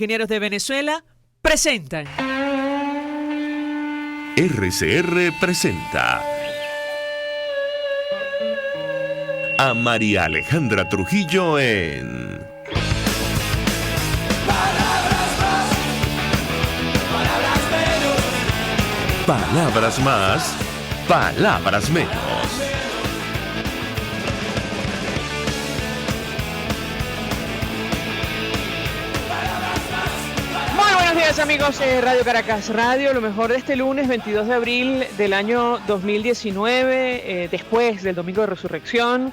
Ingenieros de Venezuela presentan. RCR presenta a María Alejandra Trujillo en Palabras más, palabras menos. Palabras más, palabras menos. Buenos días, amigos de Radio Caracas Radio, lo mejor de este lunes 22 de abril del año 2019, después del Domingo de Resurrección,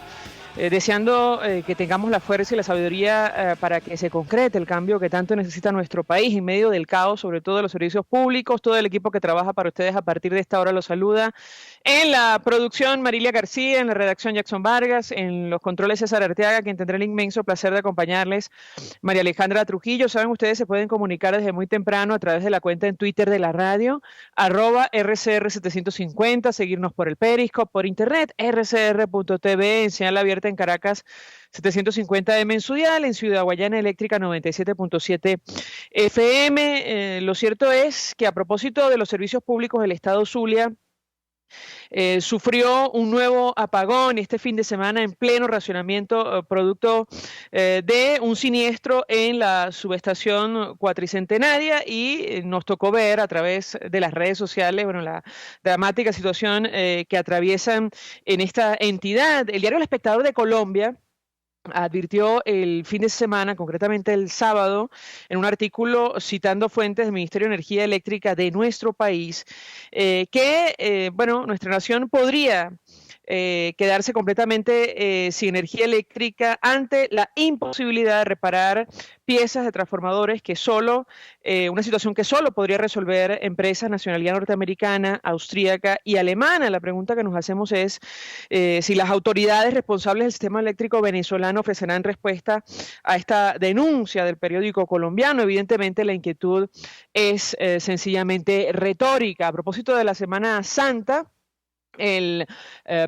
deseando que tengamos la fuerza y la sabiduría para que se concrete el cambio que tanto necesita nuestro país en medio del caos, sobre todo de los servicios públicos. Todo el equipo que trabaja para ustedes a partir de esta hora los saluda. En la producción, Marilia García; en la redacción, Jackson Vargas; en los controles, César Arteaga, quien tendrá el inmenso placer de acompañarles, María Alejandra Trujillo. Saben, ustedes se pueden comunicar desde muy temprano a través de la cuenta en Twitter de la radio, @RCR750, seguirnos por el Periscope, por internet, rcr.tv, en señal abierta en Caracas 750M en su dial, en Ciudad Guayana Eléctrica 97.7 FM. Lo cierto es que, a propósito de los servicios públicos, el Estado Zulia sufrió un nuevo apagón este fin de semana en pleno racionamiento, producto de un siniestro en la subestación Cuatricentenaria, y nos tocó ver a través de las redes sociales, la dramática situación que atraviesan en esta entidad. El diario El Espectador de Colombia advirtió el fin de semana, concretamente el sábado, en un artículo citando fuentes del Ministerio de Energía Eléctrica de nuestro país, que nuestra nación podría quedarse completamente sin energía eléctrica ante la imposibilidad de reparar piezas de transformadores una situación que solo podría resolver empresas nacionalidad norteamericana, austríaca y alemana. La pregunta que nos hacemos es si las autoridades responsables del sistema eléctrico venezolano ofrecerán respuesta a esta denuncia del periódico colombiano. Evidentemente, la inquietud es sencillamente retórica. A propósito de la Semana Santa, el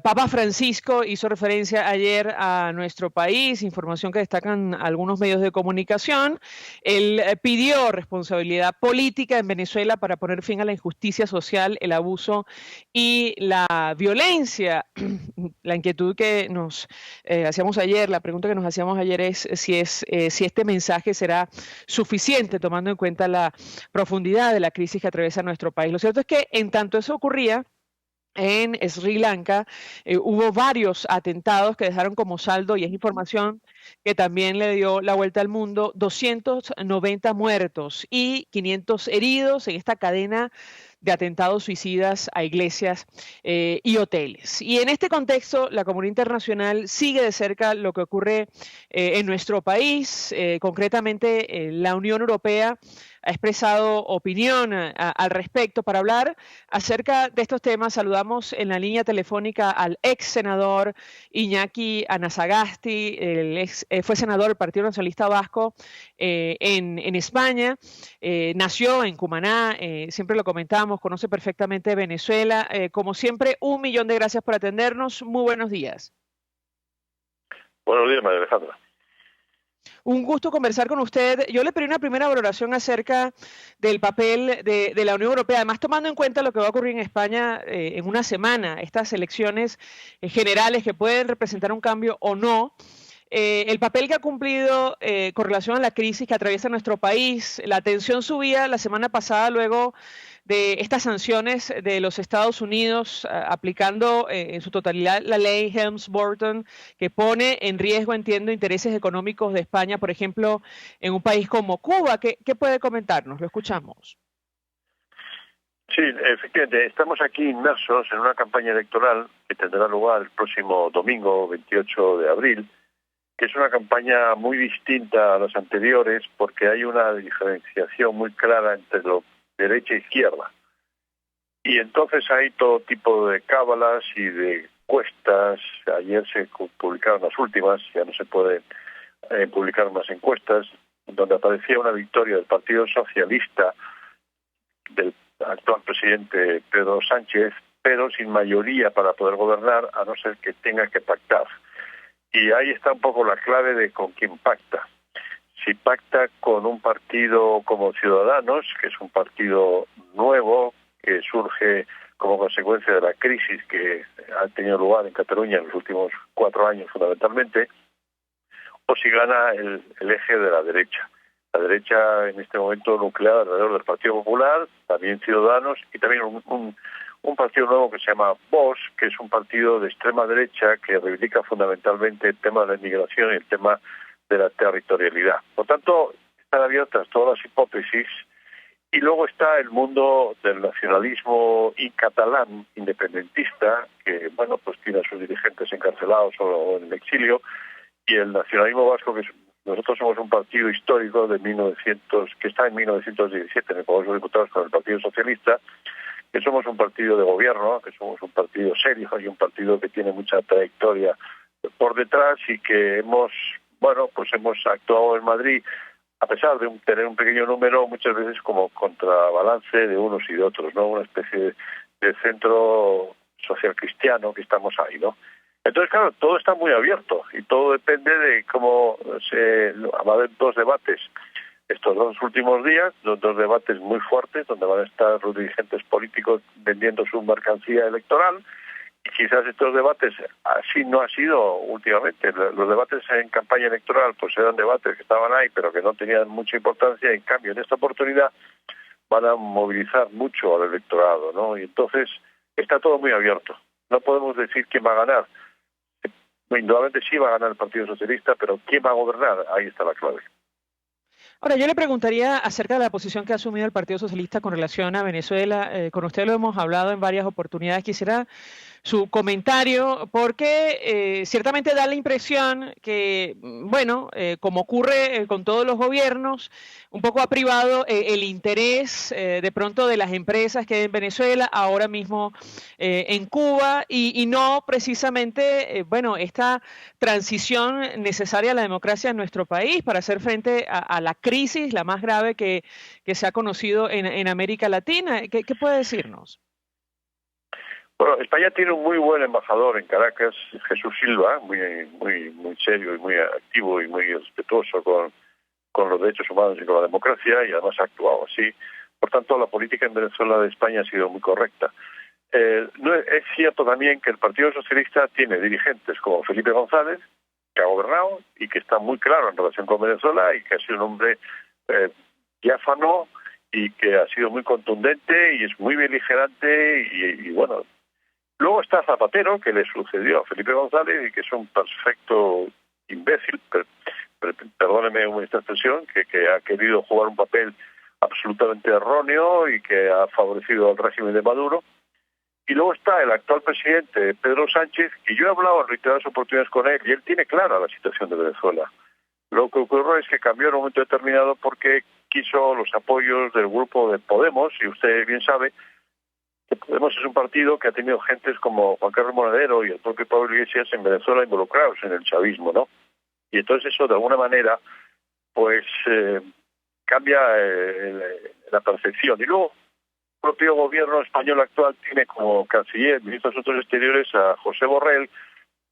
Papa Francisco hizo referencia ayer a nuestro país, información que destacan algunos medios de comunicación. Él pidió responsabilidad política en Venezuela para poner fin a la injusticia social, el abuso y la violencia. La inquietud que nos hacíamos ayer, la pregunta que nos hacíamos ayer es si este mensaje será suficiente, tomando en cuenta la profundidad de la crisis que atraviesa nuestro país. Lo cierto es que, en tanto eso ocurría, en Sri Lanka hubo varios atentados que dejaron como saldo, y es información que también le dio la vuelta al mundo, 290 muertos y 500 heridos en esta cadena de atentados suicidas a iglesias y hoteles. Y en este contexto, la comunidad internacional sigue de cerca lo que ocurre en nuestro país. Concretamente, la Unión Europea ha expresado opinión al respecto. Para hablar acerca de estos temas, saludamos en la línea telefónica al ex senador Iñaki Anasagasti. Fue senador del Partido Nacionalista Vasco en España. Nació en Cumaná, siempre lo comentamos, conoce perfectamente Venezuela. Como siempre, 1.000.000 de gracias por atendernos. Muy buenos días. Buenos días, María Alejandra. Un gusto conversar con usted. Yo le pedí una primera valoración acerca del papel de la Unión Europea, además tomando en cuenta lo que va a ocurrir en España en una semana, estas elecciones generales que pueden representar un cambio o no. El papel que ha cumplido con relación a la crisis que atraviesa nuestro país. La tensión subía la semana pasada luego de estas sanciones de los Estados Unidos, aplicando en su totalidad la ley Helms-Burton, que pone en riesgo, entiendo, intereses económicos de España, por ejemplo, en un país como Cuba. ¿Qué puede comentarnos? Lo escuchamos. Sí, efectivamente, estamos aquí inmersos en una campaña electoral que tendrá lugar el próximo domingo, 28 de abril, que es una campaña muy distinta a las anteriores porque hay una diferenciación muy clara entre lo derecha e izquierda. Y entonces hay todo tipo de cábalas y de encuestas. Ayer se publicaron las últimas, ya no se pueden publicar más encuestas, donde aparecía una victoria del Partido Socialista del actual presidente Pedro Sánchez, pero sin mayoría para poder gobernar, a no ser que tenga que pactar. Y ahí está un poco la clave de con quién pacta. si pacta con un partido como Ciudadanos, que es un partido nuevo, que surge como consecuencia de la crisis que ha tenido lugar en Cataluña en los últimos 4 años fundamentalmente, o si gana el eje de la derecha. La derecha en este momento nucleada alrededor del Partido Popular, también Ciudadanos y también un partido nuevo que se llama Vox, que es un partido de extrema derecha que reivindica fundamentalmente el tema de la inmigración y el tema de la territorialidad. Por tanto, están abiertas todas las hipótesis. Y luego está el mundo del nacionalismo catalán independentista, que bueno, pues tiene a sus dirigentes encarcelados o en el exilio, y el nacionalismo vasco, que nosotros somos un partido histórico de 1900, que está en 1917 en el Congreso de Diputados con el Partido Socialista, que somos un partido de gobierno, que somos un partido serio y un partido que tiene mucha trayectoria por detrás y que hemos actuado en Madrid, a pesar de tener un pequeño número, muchas veces como contrabalance de unos y de otros, ¿no? Una especie de centro social cristiano que estamos ahí, ¿no? Entonces, claro, todo está muy abierto y todo depende de cómo va a haber 2 debates estos 2 últimos días, 2 debates muy fuertes, donde van a estar los dirigentes políticos vendiendo su mercancía electoral. Y quizás estos debates, así no ha sido últimamente. Los debates en campaña electoral pues eran debates que estaban ahí, pero que no tenían mucha importancia. En cambio, en esta oportunidad van a movilizar mucho al electorado, ¿no? Y entonces está todo muy abierto. No podemos decir quién va a ganar. Indudablemente sí va a ganar el Partido Socialista, pero ¿quién va a gobernar? Ahí está la clave. Ahora, yo le preguntaría acerca de la posición que ha asumido el Partido Socialista con relación a Venezuela. Con usted lo hemos hablado en varias oportunidades. Quisiera su comentario, porque ciertamente da la impresión que, bueno, como ocurre con todos los gobiernos, un poco ha privado el interés de pronto de las empresas que hay en Venezuela, ahora mismo en Cuba, y no precisamente, esta transición necesaria a la democracia en nuestro país para hacer frente a la crisis, la más grave que se ha conocido en América Latina. ¿Qué puede decirnos? Bueno, España tiene un muy buen embajador en Caracas, Jesús Silva, muy serio y muy activo y muy respetuoso con los derechos humanos y con la democracia, y además ha actuado así. Por tanto, la política en Venezuela de España ha sido muy correcta. No es cierto también que el Partido Socialista tiene dirigentes como Felipe González, que ha gobernado y que está muy claro en relación con Venezuela y que ha sido un hombre diáfano y que ha sido muy contundente y es muy beligerante y bueno. Luego está Zapatero, que le sucedió a Felipe González y que es un perfecto imbécil, perdóneme esta expresión, que ha querido jugar un papel absolutamente erróneo y que ha favorecido al régimen de Maduro. Y luego está el actual presidente, Pedro Sánchez, que yo he hablado en reiteradas oportunidades con él, y él tiene clara la situación de Venezuela. Lo que ocurrió es que cambió en un momento determinado porque quiso los apoyos del grupo de Podemos, y usted bien sabe que Podemos es un partido que ha tenido gentes como Juan Carlos Monedero y el propio Pablo Iglesias en Venezuela involucrados en el chavismo, ¿no? Y entonces eso de alguna manera pues cambia la percepción. Y luego el propio gobierno español actual tiene como canciller, ministro de Asuntos Exteriores, a José Borrell,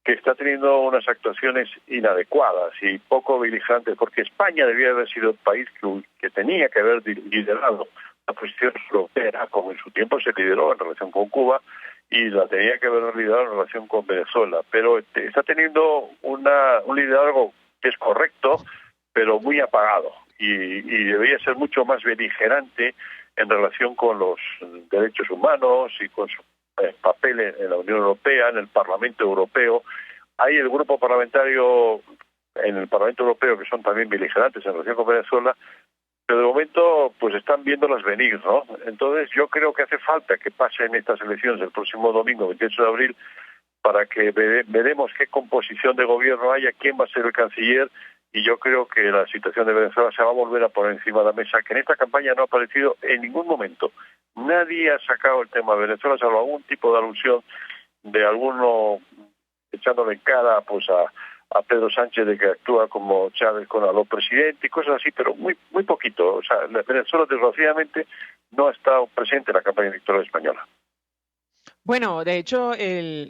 que está teniendo unas actuaciones inadecuadas y poco beligerantes, porque España debía haber sido el país que tenía que haber liderado la posición europea, como en su tiempo se lideró en relación con Cuba, y la tenía que haber liderado en relación con Venezuela. Pero está teniendo un liderazgo que es correcto, pero muy apagado, y debería ser mucho más beligerante en relación con los derechos humanos y con su papel en la Unión Europea, en el Parlamento Europeo. Hay el grupo parlamentario en el Parlamento Europeo que son también beligerantes en relación con Venezuela, pero de momento pues están viéndolas venir, ¿no? Entonces yo creo que hace falta que pasen estas elecciones el próximo domingo, 28 de abril, para que veremos qué composición de gobierno haya, quién va a ser el canciller, y yo creo que la situación de Venezuela se va a volver a poner encima de la mesa, que en esta campaña no ha aparecido en ningún momento. Nadie ha sacado el tema de Venezuela, salvo algún tipo de alusión de alguno echándole en cara pues a Pedro Sánchez de que actúa como Chávez con los presidente y cosas así, pero muy poquito. O sea, Venezuela desgraciadamente no ha estado presente en la campaña electoral española. Bueno, de hecho,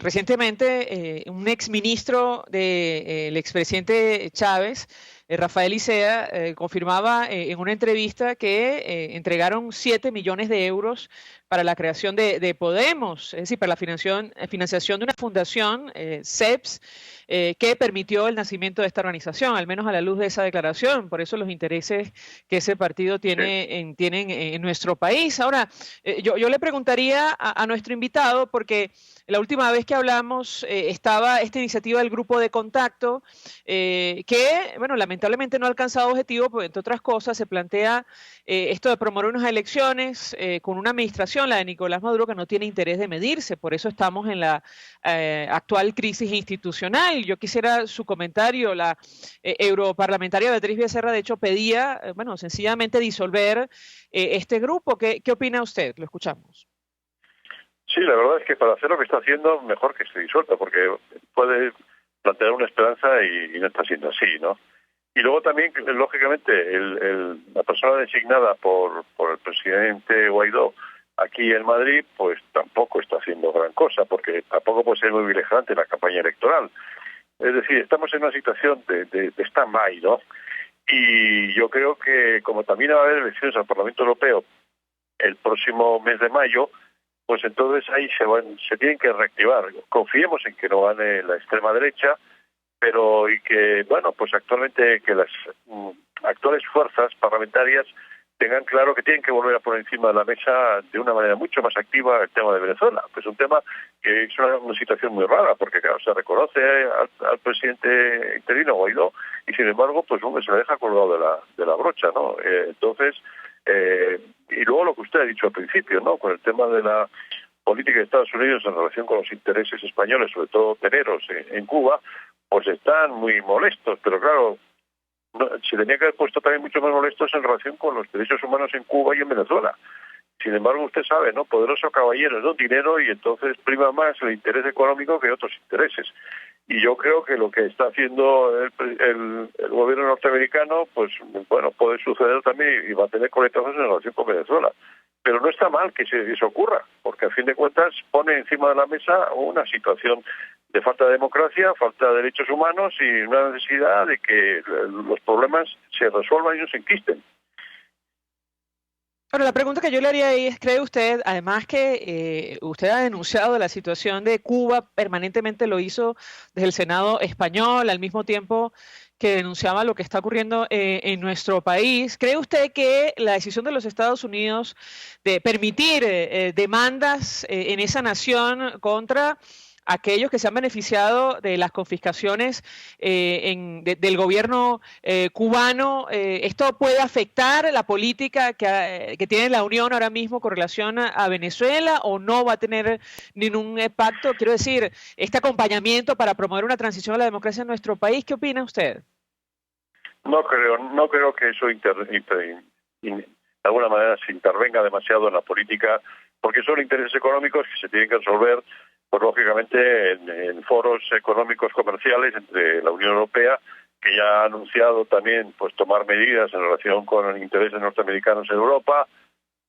recientemente un exministro del expresidente Chávez Rafael Icea, confirmaba en una entrevista que entregaron 7 millones de euros para la creación de Podemos, es decir, para la financiación de una fundación, CEPS, que permitió el nacimiento de esta organización, al menos a la luz de esa declaración. Por eso los intereses que ese partido tienen en nuestro país. Ahora, yo le preguntaría a nuestro invitado, porque la última vez que hablamos estaba esta iniciativa del grupo de contacto, que, bueno, lamentablemente no ha alcanzado objetivo, porque entre otras cosas se plantea esto de promover unas elecciones con una administración, la de Nicolás Maduro, que no tiene interés de medirse. Por eso estamos en la actual crisis institucional. Yo quisiera su comentario. La europarlamentaria Beatriz Becerra, de hecho, pedía, bueno, sencillamente disolver este grupo. ¿Qué opina usted? Lo escuchamos. Sí, la verdad es que para hacer lo que está haciendo, mejor que se disuelta, porque puede plantear una esperanza y no está siendo así, ¿no? Y luego también, lógicamente, la persona designada por el presidente Guaidó aquí en Madrid, pues tampoco está haciendo gran cosa, porque tampoco puede ser muy beligerante en la campaña electoral. Es decir, estamos en una situación de stand-by, ¿no? Y yo creo que, como también va a haber elecciones al Parlamento Europeo el próximo mes de mayo, pues entonces ahí se tienen que reactivar. Confiemos en que no gane la extrema derecha, pero y que, bueno, pues actualmente que las actuales fuerzas parlamentarias tengan claro que tienen que volver a poner encima de la mesa de una manera mucho más activa el tema de Venezuela. Pues un tema que es una situación muy rara, porque claro, se reconoce al presidente interino Guaidó y sin embargo pues hombre, se le deja colgado de la brocha, ¿no? Entonces, y luego lo que usted ha dicho al principio, ¿no? Con el tema de la política de Estados Unidos en relación con los intereses españoles, sobre todo teneros en Cuba, pues están muy molestos, pero claro, se tenía que haber puesto también mucho más molestos en relación con los derechos humanos en Cuba y en Venezuela. Sin embargo, usted sabe, ¿no? Poderoso caballero, ¿no? Dinero, y entonces prima más el interés económico que otros intereses. Y yo creo que lo que está haciendo el gobierno norteamericano, pues bueno, puede suceder también y va a tener conectados en relación con Venezuela. Pero no está mal que eso ocurra, porque a fin de cuentas pone encima de la mesa una situación de falta de democracia, falta de derechos humanos y una necesidad de que los problemas se resuelvan y no se enquisten. Bueno, la pregunta que yo le haría ahí es, ¿cree usted, además que usted ha denunciado la situación de Cuba, permanentemente lo hizo desde el Senado español, al mismo tiempo que denunciaba lo que está ocurriendo en nuestro país, ¿cree usted que la decisión de los Estados Unidos de permitir demandas en esa nación contra aquellos que se han beneficiado de las confiscaciones del gobierno cubano, esto puede afectar la política que tiene la Unión ahora mismo con relación a Venezuela, o no va a tener ningún impacto? Quiero decir, este acompañamiento para promover una transición a la democracia en nuestro país, ¿qué opina usted? No creo que eso de alguna manera se intervenga demasiado en la política, porque son intereses económicos que se tienen que resolver, pues lógicamente en foros económicos comerciales entre la Unión Europea, que ya ha anunciado también pues tomar medidas en relación con intereses norteamericanos en Europa,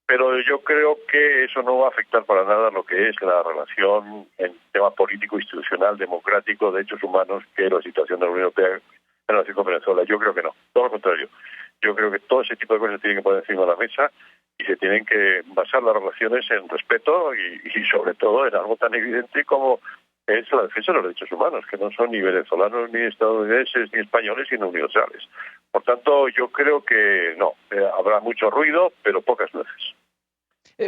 pero yo creo que eso no va a afectar para nada lo que es la relación en tema político, institucional, democrático, de derechos humanos, que es la situación de la Unión Europea en relación con Venezuela. Yo creo que no, todo lo contrario. Yo creo que todo ese tipo de cosas se tienen que poner encima de la mesa y se tienen que basar las relaciones en respeto y sobre todo en algo tan evidente como es la defensa de los derechos humanos, que no son ni venezolanos, ni estadounidenses, ni españoles, sino universales. Por tanto, yo creo que no, habrá mucho ruido, pero pocas nueces.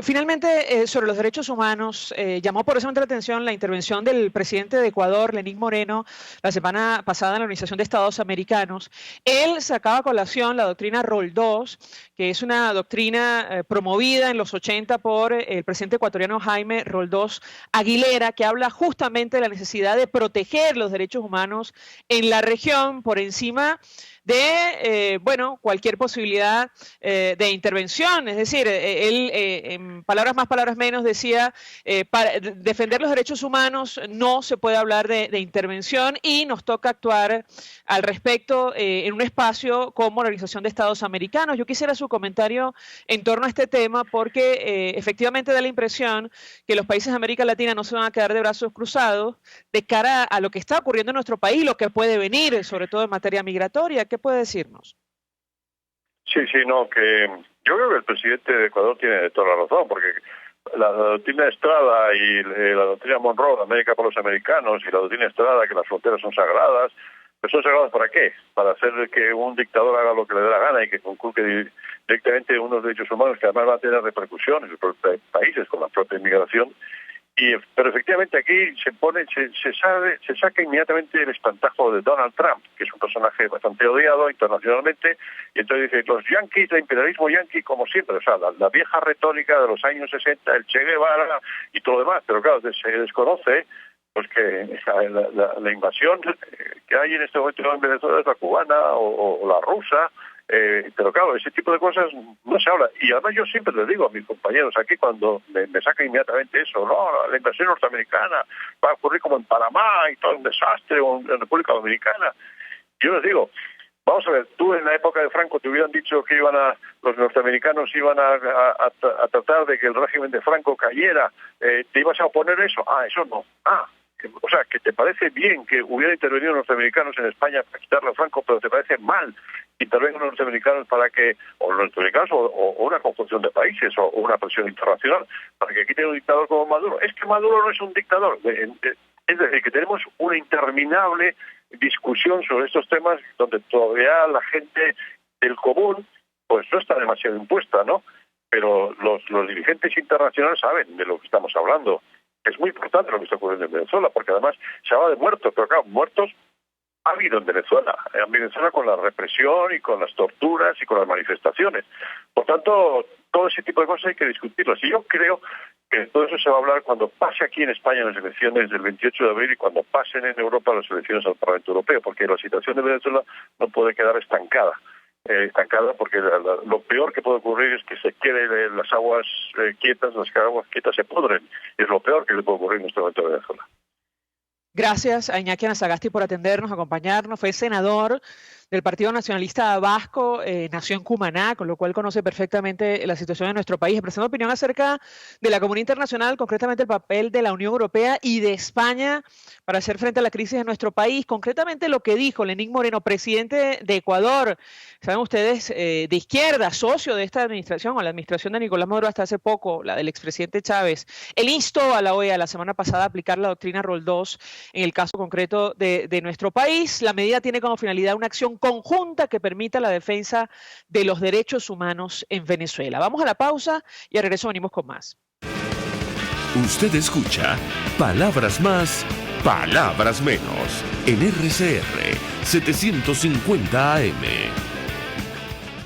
Finalmente, sobre los derechos humanos, llamó poderosamente la atención la intervención del presidente de Ecuador, Lenín Moreno, la semana pasada en la Organización de Estados Americanos. Él sacaba a colación la doctrina Roldós, que es una doctrina promovida en los 80 por el presidente ecuatoriano Jaime Roldós Aguilera, que habla justamente de la necesidad de proteger los derechos humanos en la región por encima de, cualquier posibilidad de intervención. Es decir, él, en palabras más, palabras menos, decía, para defender los derechos humanos no se puede hablar de intervención y nos toca actuar al respecto en un espacio como la Organización de Estados Americanos. Yo quisiera su comentario en torno a este tema, porque efectivamente da la impresión que los países de América Latina no se van a quedar de brazos cruzados de cara a lo que está ocurriendo en nuestro país, lo que puede venir, sobre todo en materia migratoria. ¿Qué ¿Qué puede decirnos? Sí, no, que yo creo que el presidente de Ecuador tiene toda la razón, porque la doctrina Estrada y la doctrina Monroe de América por los americanos y la doctrina Estrada que las fronteras son sagradas, ¿pero son sagradas para qué? Para hacer que un dictador haga lo que le dé la gana y que conculque directamente unos derechos humanos que además van a tener repercusiones en los países con la propia inmigración. Pero efectivamente aquí se saca inmediatamente el espantajo de Donald Trump, que es un personaje bastante odiado internacionalmente, y entonces dice, los yanquis, el imperialismo yanqui como siempre, o sea, la vieja retórica de los años 60, el Che Guevara y todo lo demás, pero claro, se desconoce pues que la invasión que hay en este momento en Venezuela es la cubana o la rusa. Pero claro, ese tipo de cosas no se habla. Y además yo siempre les digo a mis compañeros aquí cuando me sacan inmediatamente eso, no, la invasión norteamericana va a ocurrir como en Panamá y todo un desastre, o en República Dominicana. Yo les digo, vamos a ver, tú en la época de Franco te hubieran dicho que los norteamericanos iban a tratar de que el régimen de Franco cayera, ¿te ibas a oponer a eso? Eso no. O sea, que te parece bien que hubiera intervenido norteamericanos en España para quitarle a Franco, pero te parece mal que intervengan los norteamericanos para que, o los norteamericanos, o una conjunción de países, o una presión internacional, para que quiten un dictador como Maduro. Es que Maduro no es un dictador. Es decir, que tenemos una interminable discusión sobre estos temas donde todavía la gente del común pues no está demasiado impuesta, ¿no? Pero los dirigentes internacionales saben de lo que estamos hablando. Es muy importante lo que está ocurriendo en Venezuela, porque además se habla de muertos, pero claro, muertos ha habido en Venezuela con la represión y con las torturas y con las manifestaciones. Por tanto, todo ese tipo de cosas hay que discutirlas. Y yo creo que todo eso se va a hablar cuando pase aquí en España las elecciones del 28 de abril y cuando pasen en Europa las elecciones al Parlamento Europeo, porque la situación de Venezuela no puede quedar estancada porque lo peor que puede ocurrir es que se queden las aguas quietas, las aguas quietas se pudren. Es lo peor que le puede ocurrir en este momento a Venezuela. Gracias a Iñaki Anasagasti por atendernos, acompañarnos. Fue senador del Partido Nacionalista Vasco, nació en Cumaná, con lo cual conoce perfectamente la situación de nuestro país, expresando opinión acerca de la comunidad internacional, concretamente el papel de la Unión Europea y de España para hacer frente a la crisis de nuestro país, concretamente lo que dijo Lenín Moreno, presidente de Ecuador, saben ustedes, de izquierda, socio de esta administración, o la administración de Nicolás Maduro hasta hace poco, la del expresidente Chávez. Él instó a la OEA la semana pasada a aplicar la doctrina Rol 2 en el caso concreto de nuestro país. La medida tiene como finalidad una acción conjunta que permita la defensa de los derechos humanos en Venezuela. Vamos a la pausa y al regreso venimos con más. Usted escucha Palabras Más, Palabras Menos en RCR 750 AM.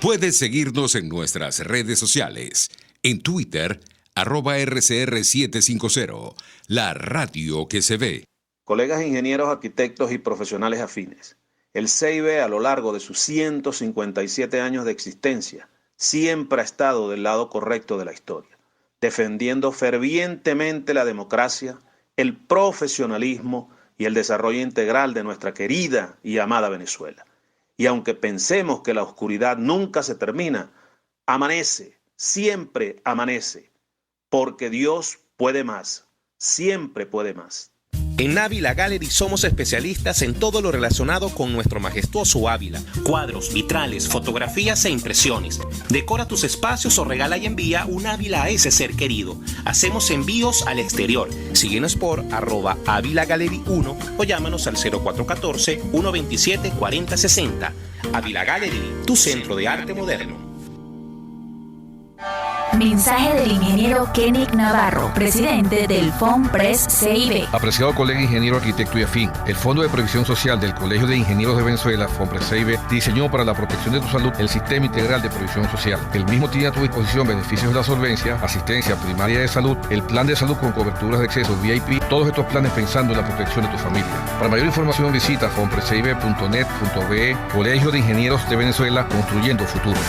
Puedes seguirnos en nuestras redes sociales. En Twitter, @RCR750, la radio que se ve. Colegas ingenieros, arquitectos y profesionales afines, el CIB a lo largo de sus 157 años de existencia siempre ha estado del lado correcto de la historia, defendiendo fervientemente la democracia, el profesionalismo y el desarrollo integral de nuestra querida y amada Venezuela. Y aunque pensemos que la oscuridad nunca se termina, amanece, siempre amanece, porque Dios puede más, siempre puede más. En Ávila Gallery somos especialistas en todo lo relacionado con nuestro majestuoso Ávila. Cuadros, vitrales, fotografías e impresiones. Decora tus espacios o regala y envía un Ávila a ese ser querido. Hacemos envíos al exterior. Síguenos por @AvilaGallery1 o llámanos al 0414-127-4060. Ávila Gallery, tu centro de arte moderno. Mensaje del ingeniero Kenick Navarro, presidente del FONPRES CIB. Apreciado colega ingeniero, arquitecto y afín, el Fondo de Previsión Social del Colegio de Ingenieros de Venezuela, FONPRES CIB, diseñó para la protección de tu salud el Sistema Integral de Previsión Social. El mismo tiene a tu disposición beneficios de la solvencia, asistencia primaria de salud, el plan de salud con coberturas de acceso VIP, todos estos planes pensando en la protección de tu familia. Para mayor información visita fonprescib.net.be. Colegio de Ingenieros de Venezuela, construyendo futuro.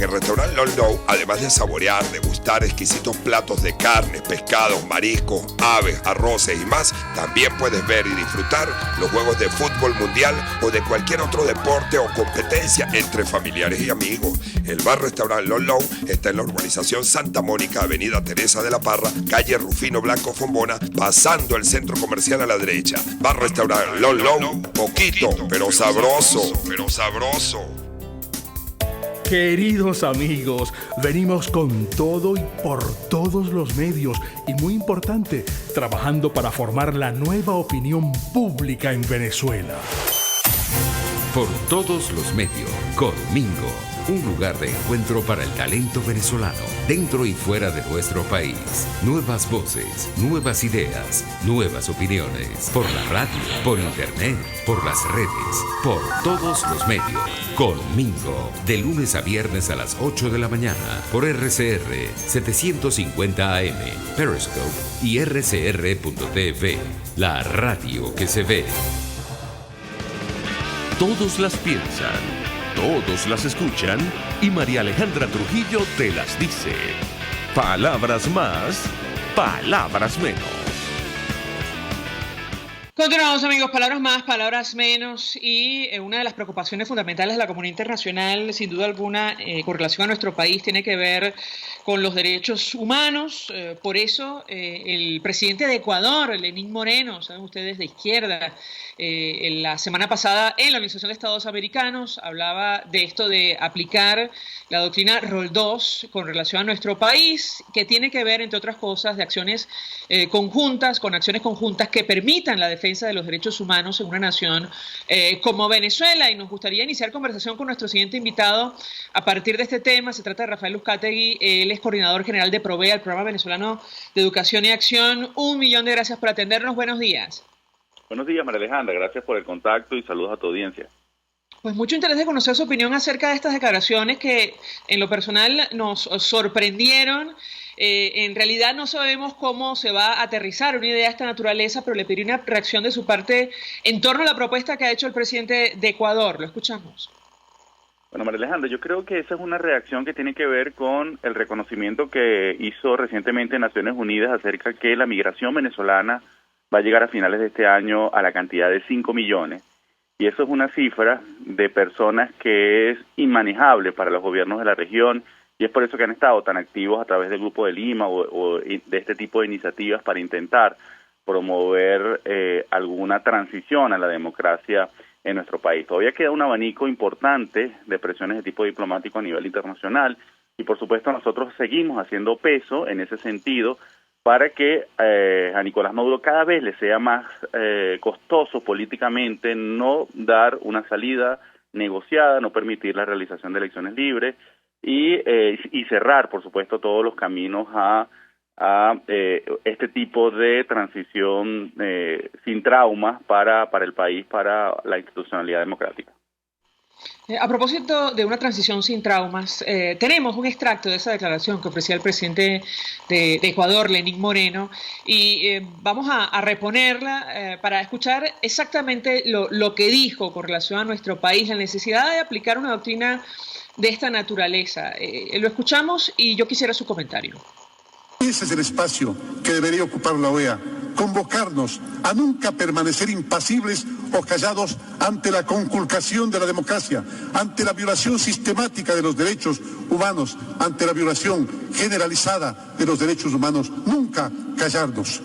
En el restaurante Lon Low, además de saborear, degustar exquisitos platos de carnes, pescados, mariscos, aves, arroces y más, también puedes ver y disfrutar los juegos de fútbol mundial o de cualquier otro deporte o competencia entre familiares y amigos. El bar-restaurante Lon Low está en la urbanización Santa Mónica, avenida Teresa de la Parra, calle Rufino Blanco Fombona, pasando el centro comercial a la derecha. Bar-restaurante Lon Low, poquito, pero sabroso, Queridos amigos, venimos con todo y por todos los medios y muy importante, trabajando para formar la nueva opinión pública en Venezuela. Por todos los medios, Conmingo, un lugar de encuentro para el talento venezolano, dentro y fuera de nuestro país. Nuevas voces, nuevas ideas, nuevas opiniones. Por la radio, por internet, por las redes, por todos los medios. Conmingo, de lunes a viernes a las 8 de la mañana, por RCR 750 AM, Periscope y rcr.tv, la radio que se ve. Todos las piensan, todos las escuchan y María Alejandra Trujillo te las dice. Palabras más, palabras menos. Continuamos, amigos, palabras más, palabras menos, y una de las preocupaciones fundamentales de la comunidad internacional, sin duda alguna, con relación a nuestro país, tiene que ver con los derechos humanos. Por eso, el presidente de Ecuador, Lenín Moreno, saben ustedes, de izquierda, la semana pasada en la Organización de Estados Americanos hablaba de esto de aplicar la doctrina Roldós con relación a nuestro país, que tiene que ver, entre otras cosas, de acciones conjuntas, con acciones conjuntas que permitan la defensa de los derechos humanos en una nación como Venezuela. Y nos gustaría iniciar conversación con nuestro siguiente invitado a partir de este tema. Se trata de Rafael Uzcategui, él es coordinador general de Provea, el Programa Venezolano de Educación y Acción. 1.000.000 de gracias por atendernos. Buenos días. Buenos días, María Alejandra. Gracias por el contacto y saludos a tu audiencia. Pues mucho interés de conocer su opinión acerca de estas declaraciones que en lo personal nos sorprendieron. En realidad no sabemos cómo se va a aterrizar una idea de esta naturaleza, pero le pedí una reacción de su parte en torno a la propuesta que ha hecho el presidente de Ecuador. Lo escuchamos. Bueno, María Alejandra, yo creo que esa es una reacción que tiene que ver con el reconocimiento que hizo recientemente Naciones Unidas acerca de que la migración venezolana va a llegar a finales de este año a la cantidad de 5 millones. Y eso es una cifra de personas que es inmanejable para los gobiernos de la región, y es por eso que han estado tan activos a través del Grupo de Lima o de este tipo de iniciativas para intentar promover alguna transición a la democracia en nuestro país. Todavía queda un abanico importante de presiones de tipo diplomático a nivel internacional, y por supuesto nosotros seguimos haciendo peso en ese sentido para que a Nicolás Maduro cada vez le sea más costoso políticamente no dar una salida negociada, no permitir la realización de elecciones libres y cerrar, por supuesto, todos los caminos a este tipo de transición sin traumas para el país, para la institucionalidad democrática. A propósito de una transición sin traumas, tenemos un extracto de esa declaración que ofrecía el presidente de Ecuador, Lenín Moreno, y vamos a reponerla para escuchar exactamente lo que dijo con relación a nuestro país, la necesidad de aplicar una doctrina de esta naturaleza. Lo escuchamos y yo quisiera su comentario. Ese es el espacio que debería ocupar la OEA, convocarnos a nunca permanecer impasibles o callados ante la conculcación de la democracia, ante la violación sistemática de los derechos humanos, ante la violación generalizada de los derechos humanos. Nunca callarnos.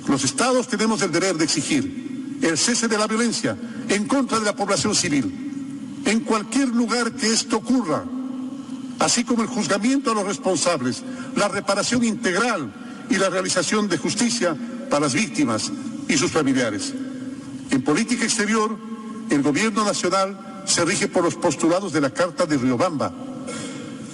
Los Estados tenemos el deber de exigir el cese de la violencia en contra de la población civil, en cualquier lugar que esto ocurra, así como el juzgamiento a los responsables, la reparación integral y la realización de justicia para las víctimas y sus familiares. En política exterior, el gobierno nacional se rige por los postulados de la Carta de Riobamba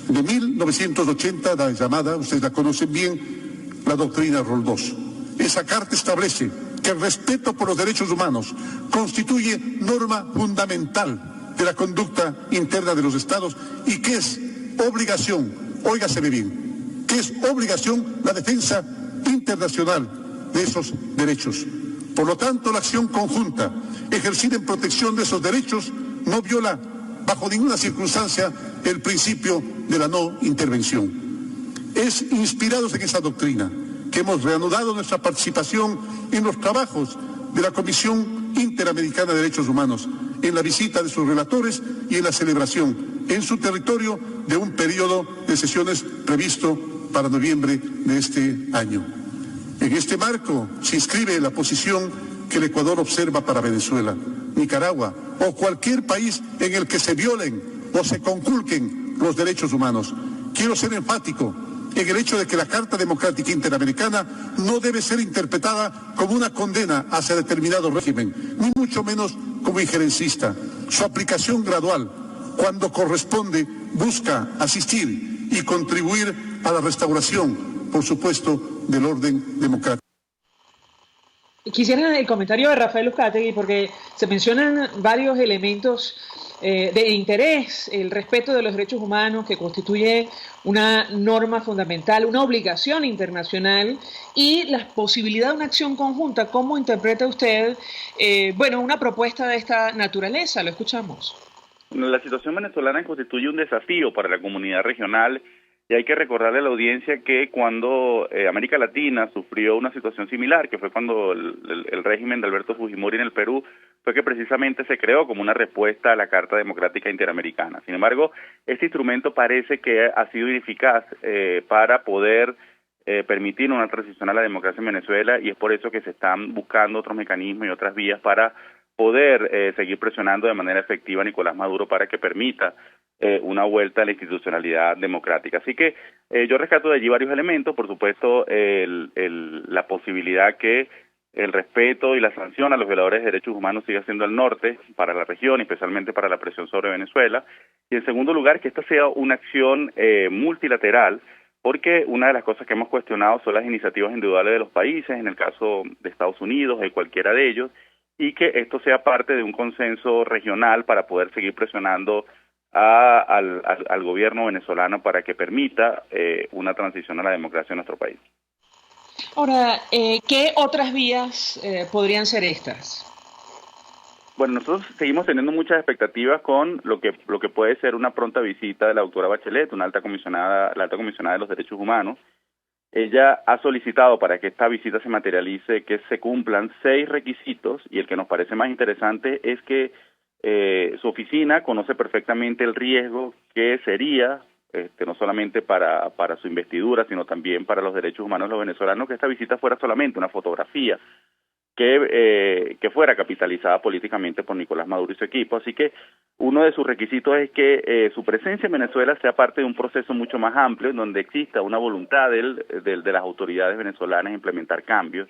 de 1980, la llamada, ustedes la conocen bien, la doctrina Roldós. Esa carta establece que el respeto por los derechos humanos constituye norma fundamental de la conducta interna de los Estados y que es obligación, óigaseme bien, que es obligación la defensa internacional de esos derechos. Por lo tanto, la acción conjunta ejercida en protección de esos derechos no viola bajo ninguna circunstancia el principio de la no intervención. Es inspirados en esa doctrina que hemos reanudado nuestra participación en los trabajos de la Comisión Interamericana de Derechos Humanos, en la visita de sus relatores y en la celebración en su territorio de un periodo de sesiones previsto para noviembre de este año. En este marco se inscribe la posición que el Ecuador observa para Venezuela, Nicaragua o cualquier país en el que se violen o se conculquen los derechos humanos. Quiero ser enfático en el hecho de que la Carta Democrática Interamericana no debe ser interpretada como una condena hacia determinado régimen, ni mucho menos como injerencista. Su aplicación gradual, cuando corresponde, busca asistir y contribuir a la restauración, por supuesto, del orden democrático. Quisiera el comentario de Rafael Uzcategui, porque se mencionan varios elementos de interés, el respeto de los derechos humanos, que constituye una norma fundamental, una obligación internacional, y la posibilidad de una acción conjunta. ¿Cómo interpreta usted, una propuesta de esta naturaleza? Lo escuchamos. La situación venezolana constituye un desafío para la comunidad regional, y hay que recordarle a la audiencia que cuando América Latina sufrió una situación similar, que fue cuando el régimen de Alberto Fujimori en el Perú, fue que precisamente se creó como una respuesta a la Carta Democrática Interamericana. Sin embargo, este instrumento parece que ha sido ineficaz para poder permitir una transición a la democracia en Venezuela, y es por eso que se están buscando otros mecanismos y otras vías para poder seguir presionando de manera efectiva a Nicolás Maduro para que permita una vuelta a la institucionalidad democrática. Así que yo rescato de allí varios elementos, por supuesto la posibilidad que el respeto y la sanción a los violadores de derechos humanos siga siendo el norte para la región, especialmente para la presión sobre Venezuela, y en segundo lugar que esta sea una acción multilateral, porque una de las cosas que hemos cuestionado son las iniciativas individuales de los países, en el caso de Estados Unidos, de cualquiera de ellos, y que esto sea parte de un consenso regional para poder seguir presionando al gobierno venezolano para que permita una transición a la democracia en nuestro país. Ahora, ¿qué otras vías podrían ser estas? Bueno, nosotros seguimos teniendo muchas expectativas con lo que puede ser una pronta visita de la doctora Bachelet, la alta comisionada de los derechos humanos. Ella ha solicitado para que esta visita se materialice que se cumplan 6 requisitos, y el que nos parece más interesante es que su oficina conoce perfectamente el riesgo que sería, no solamente para su investidura, sino también para los derechos humanos de los venezolanos, que esta visita fuera solamente una fotografía que fuera capitalizada políticamente por Nicolás Maduro y su equipo. Así que uno de sus requisitos es que su presencia en Venezuela sea parte de un proceso mucho más amplio, en donde exista una voluntad de las autoridades venezolanas de implementar cambios.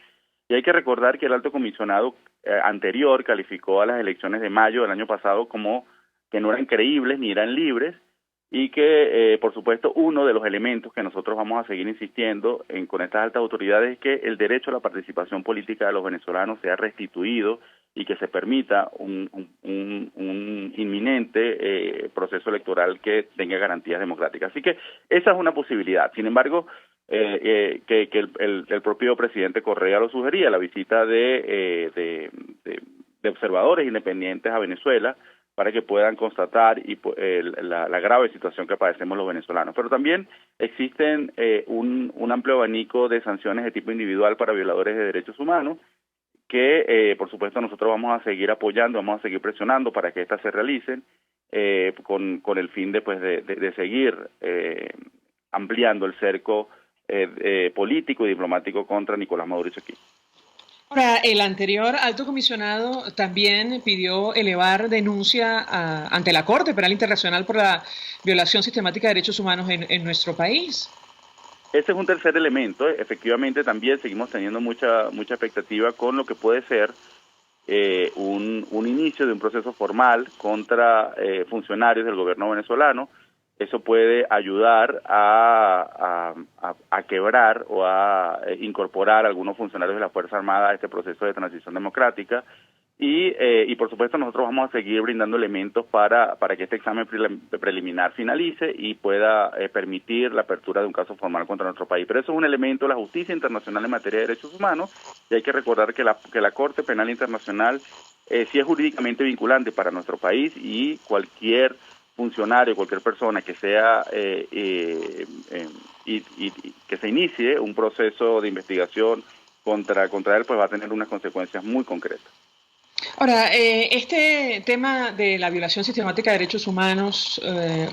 Y hay que recordar que el alto comisionado anterior calificó a las elecciones de mayo del año pasado como que no eran creíbles ni eran libres, y que, por supuesto, uno de los elementos que nosotros vamos a seguir insistiendo con estas altas autoridades es que el derecho a la participación política de los venezolanos sea restituido y que se permita un inminente proceso electoral que tenga garantías democráticas. Así que esa es una posibilidad. Sin embargo, que el propio presidente Correa lo sugería, la visita de observadores independientes a Venezuela, para que puedan constatar la grave situación que padecemos los venezolanos. Pero también existen un amplio abanico de sanciones de tipo individual para violadores de derechos humanos, que por supuesto nosotros vamos a seguir apoyando, vamos a seguir presionando para que estas se realicen, con el fin de seguir ampliando el cerco político y diplomático contra Nicolás Maduro y su equipo. Ahora, el anterior alto comisionado también pidió elevar denuncia ante la Corte Penal Internacional por la violación sistemática de derechos humanos en nuestro país. Ese es un tercer elemento. Efectivamente, también seguimos teniendo mucha expectativa con lo que puede ser un inicio de un proceso formal contra funcionarios del gobierno venezolano. Eso puede ayudar a quebrar o a incorporar a algunos funcionarios de la Fuerza Armada a este proceso de transición democrática, y por supuesto nosotros vamos a seguir brindando elementos para que este examen preliminar finalice y pueda permitir la apertura de un caso formal contra nuestro país. Pero eso es un elemento de la justicia internacional en materia de derechos humanos, y hay que recordar que la Corte Penal Internacional sí es jurídicamente vinculante para nuestro país, y cualquier funcionario, cualquier persona que sea y que se inicie un proceso de investigación contra él, pues va a tener unas consecuencias muy concretas. Ahora, este tema de la violación sistemática de derechos humanos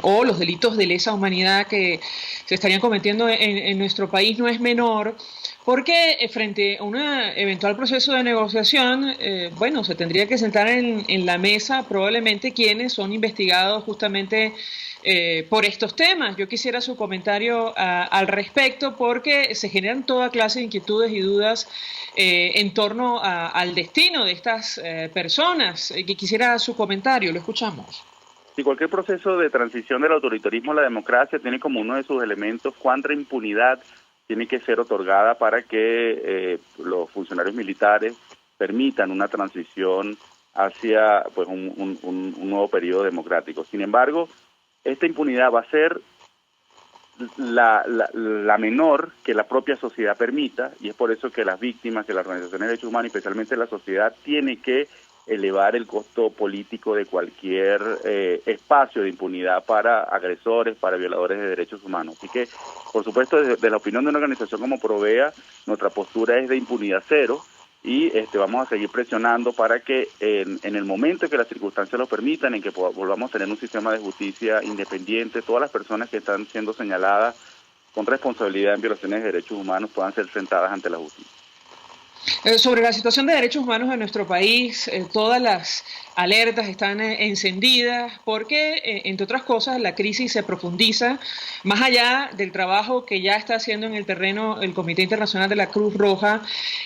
o los delitos de lesa humanidad que se estarían cometiendo en nuestro país no es menor, porque frente a un eventual proceso de negociación, bueno, se tendría que sentar en la mesa probablemente quienes son investigados justamente por estos temas. Yo quisiera su comentario al respecto, porque se generan toda clase de inquietudes y dudas en torno al destino de estas personas. Quisiera su comentario, lo escuchamos. Si cualquier proceso de transición del autoritarismo a la democracia tiene como uno de sus elementos cuánta impunidad tiene que ser otorgada para que los funcionarios militares permitan una transición hacia pues un nuevo periodo democrático. Sin embargo, esta impunidad va a ser la menor que la propia sociedad permita, y es por eso que las víctimas, que las organizaciones de derechos humanos, especialmente la sociedad, tiene que elevar el costo político de cualquier espacio de impunidad para agresores, para violadores de derechos humanos. Así que, por supuesto, desde la opinión de una organización como Provea, nuestra postura es de impunidad cero, y vamos a seguir presionando para que en el momento en que las circunstancias lo permitan, en que volvamos a tener un sistema de justicia independiente, todas las personas que están siendo señaladas con responsabilidad en violaciones de derechos humanos puedan ser sentadas ante la justicia. Sobre la situación de derechos humanos en nuestro país, todas las alertas están encendidas porque, entre otras cosas, la crisis se profundiza más allá del trabajo que ya está haciendo en el terreno el Comité Internacional de la Cruz Roja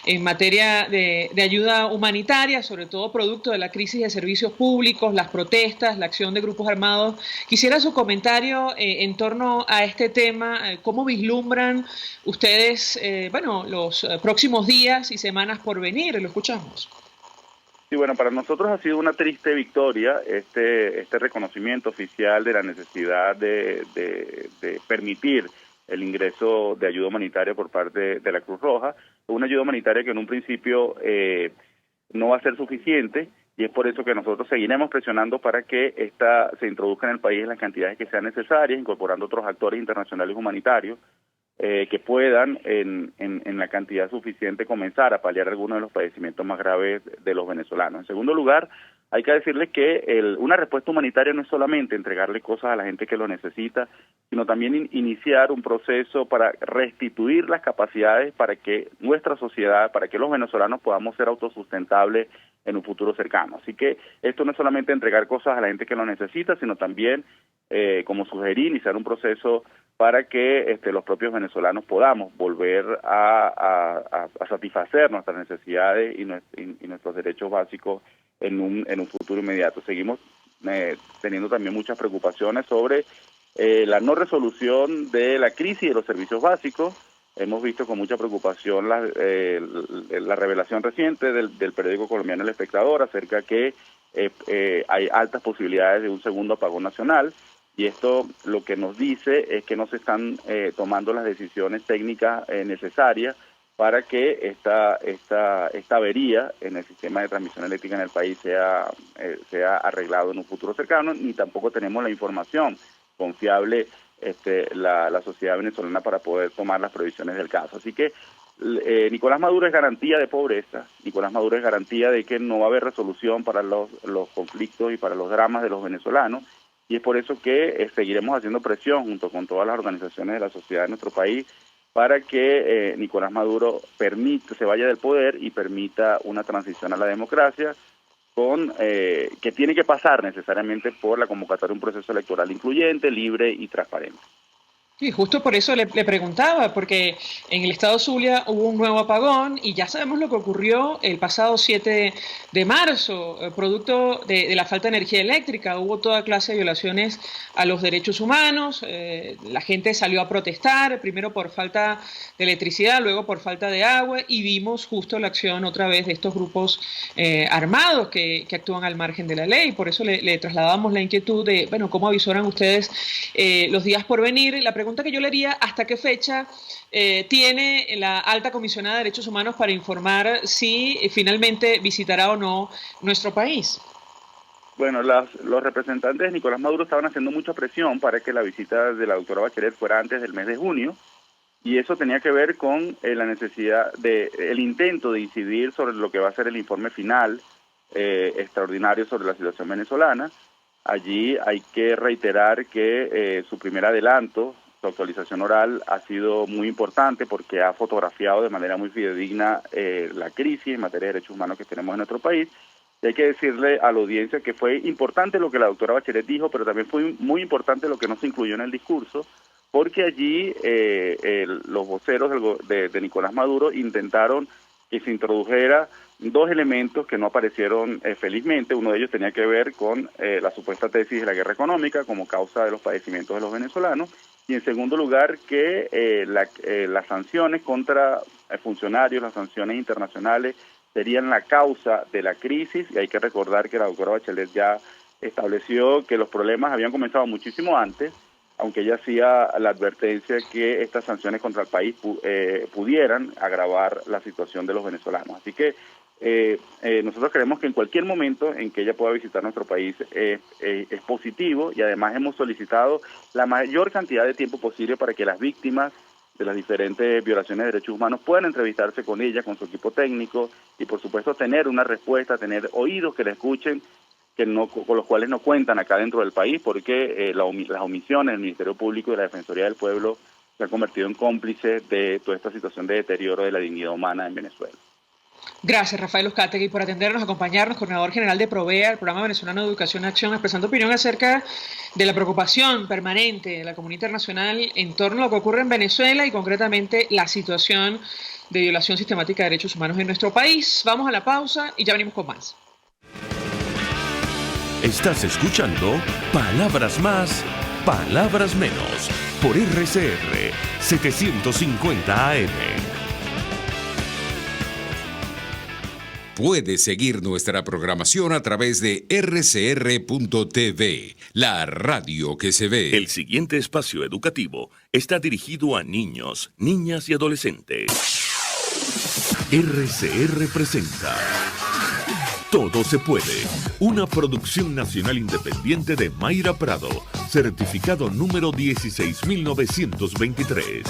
en materia de ayuda humanitaria, sobre todo producto de la crisis de servicios públicos, las protestas, la acción de grupos armados. Quisiera su comentario en torno a este tema. ¿Cómo vislumbran ustedes los próximos días y semanas por venir? Lo escuchamos. Sí, bueno, para nosotros ha sido una triste victoria este reconocimiento oficial de la necesidad de permitir el ingreso de ayuda humanitaria por parte de la Cruz Roja, una ayuda humanitaria que en un principio no va a ser suficiente, y es por eso que nosotros seguiremos presionando para que se introduzca en el país en las cantidades que sean necesarias, incorporando otros actores internacionales humanitarios que puedan en la cantidad suficiente comenzar a paliar algunos de los padecimientos más graves de los venezolanos. En segundo lugar, hay que decirles que una respuesta humanitaria no es solamente entregarle cosas a la gente que lo necesita, sino también iniciar un proceso para restituir las capacidades para que nuestra sociedad, para que los venezolanos podamos ser autosustentables en un futuro cercano. Así que esto no es solamente entregar cosas a la gente que lo necesita, sino también, como sugerí, iniciar un proceso para que los propios venezolanos podamos volver a satisfacer nuestras necesidades y nuestros derechos básicos en un futuro inmediato. Seguimos teniendo también muchas preocupaciones sobre la no resolución de la crisis de los servicios básicos. Hemos visto con mucha preocupación la revelación reciente del periódico colombiano El Espectador acerca que hay altas posibilidades de un segundo apagón nacional. Y esto lo que nos dice es que no se están tomando las decisiones técnicas necesarias para que esta avería en el sistema de transmisión eléctrica en el país sea arreglado en un futuro cercano, ni tampoco tenemos la información confiable la sociedad venezolana para poder tomar las previsiones del caso. Así que Nicolás Maduro es garantía de pobreza, Nicolás Maduro es garantía de que no va a haber resolución para los conflictos y para los dramas de los venezolanos. Y es por eso que seguiremos haciendo presión junto con todas las organizaciones de la sociedad de nuestro país para que Nicolás Maduro se vaya del poder y permita una transición a la democracia que tiene que pasar necesariamente por la convocatoria de un proceso electoral incluyente, libre y transparente. Sí, justo por eso le preguntaba, porque en el estado Zulia hubo un nuevo apagón y ya sabemos lo que ocurrió el pasado 7 de marzo, producto de la falta de energía eléctrica. Hubo toda clase de violaciones a los derechos humanos, la gente salió a protestar, primero por falta de electricidad, luego por falta de agua, y vimos justo la acción otra vez de estos grupos armados que actúan al margen de la ley. Por eso le trasladamos la inquietud de, ¿cómo avisoran ustedes los días por venir? La pregunta que yo le haría, ¿hasta qué fecha tiene la alta comisionada de derechos humanos para informar si finalmente visitará o no nuestro país? Bueno, los representantes de Nicolás Maduro estaban haciendo mucha presión para que la visita de la doctora Bachelet fuera antes del mes de junio, y eso tenía que ver con la necesidad el intento de incidir sobre lo que va a ser el informe final extraordinario sobre la situación venezolana. Allí hay que reiterar que su primer adelanto, su actualización oral, ha sido muy importante porque ha fotografiado de manera muy fidedigna la crisis en materia de derechos humanos que tenemos en nuestro país. Y hay que decirle a la audiencia que fue importante lo que la doctora Bachelet dijo, pero también fue muy importante lo que no se incluyó en el discurso, porque allí los voceros de Nicolás Maduro intentaron que se introdujera dos elementos que no aparecieron felizmente. Uno de ellos tenía que ver con la supuesta tesis de la guerra económica como causa de los padecimientos de los venezolanos, y en segundo lugar que las sanciones contra funcionarios, las sanciones internacionales, serían la causa de la crisis. Y hay que recordar que la doctora Bachelet ya estableció que los problemas habían comenzado muchísimo antes, aunque ella hacía la advertencia que estas sanciones contra el país pudieran agravar la situación de los venezolanos. Así que nosotros creemos que en cualquier momento en que ella pueda visitar nuestro país es positivo, y además hemos solicitado la mayor cantidad de tiempo posible para que las víctimas de las diferentes violaciones de derechos humanos puedan entrevistarse con ella, con su equipo técnico, y por supuesto tener una respuesta, tener oídos que la escuchen, con los cuales no cuentan acá dentro del país, porque las omisiones del Ministerio Público y de la Defensoría del Pueblo se han convertido en cómplices de toda esta situación de deterioro de la dignidad humana en Venezuela. Gracias, Rafael Uzcategui, por atendernos, acompañarnos, coordinador general de PROVEA, el Programa Venezolano de Educación y Acción, expresando opinión acerca de la preocupación permanente de la comunidad internacional en torno a lo que ocurre en Venezuela y concretamente la situación de violación sistemática de derechos humanos en nuestro país. Vamos a la pausa y ya venimos con más. Estás escuchando Palabras Más, Palabras Menos, por RCR 750 AM. Puedes seguir nuestra programación a través de rcr.tv, la radio que se ve. El siguiente espacio educativo está dirigido a niños, niñas y adolescentes. RCR presenta Todo se puede, una producción nacional independiente de Mayra Prado, certificado número 16923.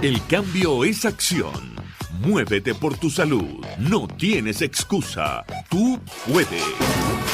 El cambio es acción. Muévete por tu salud. No tienes excusa. Tú puedes.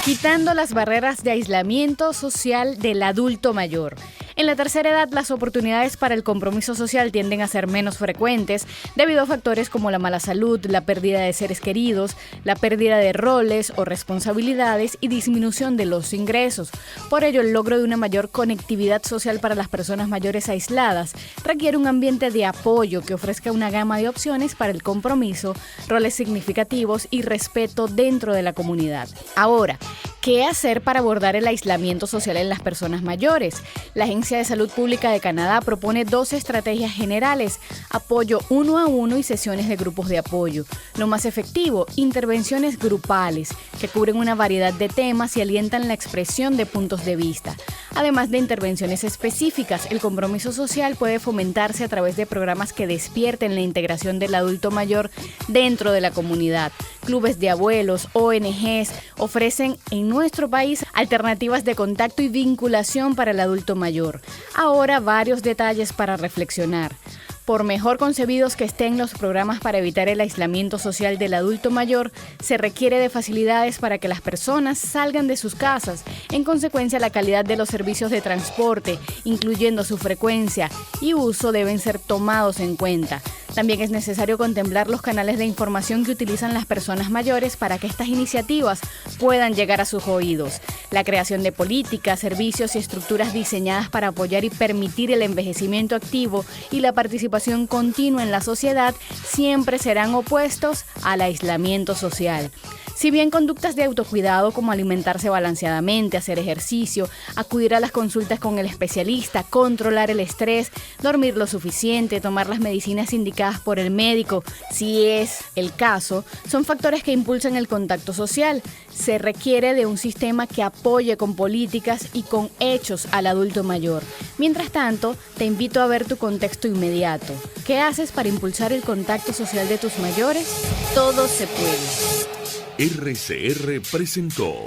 Quitando las barreras de aislamiento social del adulto mayor. En la tercera edad, las oportunidades para el compromiso social tienden a ser menos frecuentes debido a factores como la mala salud, la pérdida de seres queridos, la pérdida de roles o responsabilidades y disminución de los ingresos. Por ello, el logro de una mayor conectividad social para las personas mayores aisladas requiere un ambiente de apoyo que ofrezca una gama de opciones para el compromiso, roles significativos y respeto dentro de la comunidad. Ahora, ¿qué hacer para abordar el aislamiento social en las personas mayores? La Agencia de Salud Pública de Canadá propone 2 estrategias generales: apoyo 1 a 1 y sesiones de grupos de apoyo. Lo más efectivo, intervenciones grupales, que cubren una variedad de temas y alientan la expresión de puntos de vista. Además de intervenciones específicas, el compromiso social puede fomentarse a través de programas que despierten la integración del adulto mayor dentro de la comunidad. Clubes de abuelos, ONGs ofrecen en nuestro país alternativas de contacto y vinculación para el adulto mayor. Ahora, varios detalles para reflexionar. Por mejor concebidos que estén los programas para evitar el aislamiento social del adulto mayor, se requiere de facilidades para que las personas salgan de sus casas. En consecuencia, la calidad de los servicios de transporte, incluyendo su frecuencia y uso, deben ser tomados en cuenta. También es necesario contemplar los canales de información que utilizan las personas mayores para que estas iniciativas puedan llegar a sus oídos. La creación de políticas, servicios y estructuras diseñadas para apoyar y permitir el envejecimiento activo y la participación continua en la sociedad siempre serán opuestos al aislamiento social. Si bien conductas de autocuidado como alimentarse balanceadamente, hacer ejercicio, acudir a las consultas con el especialista, controlar el estrés, dormir lo suficiente, tomar las medicinas indicadas por el médico, si es el caso, son factores que impulsan el contacto social. Se requiere de un sistema que apoye con políticas y con hechos al adulto mayor. Mientras tanto, te invito a ver tu contexto inmediato. ¿Qué haces para impulsar el contacto social de tus mayores? Todo se puede. RCR presentó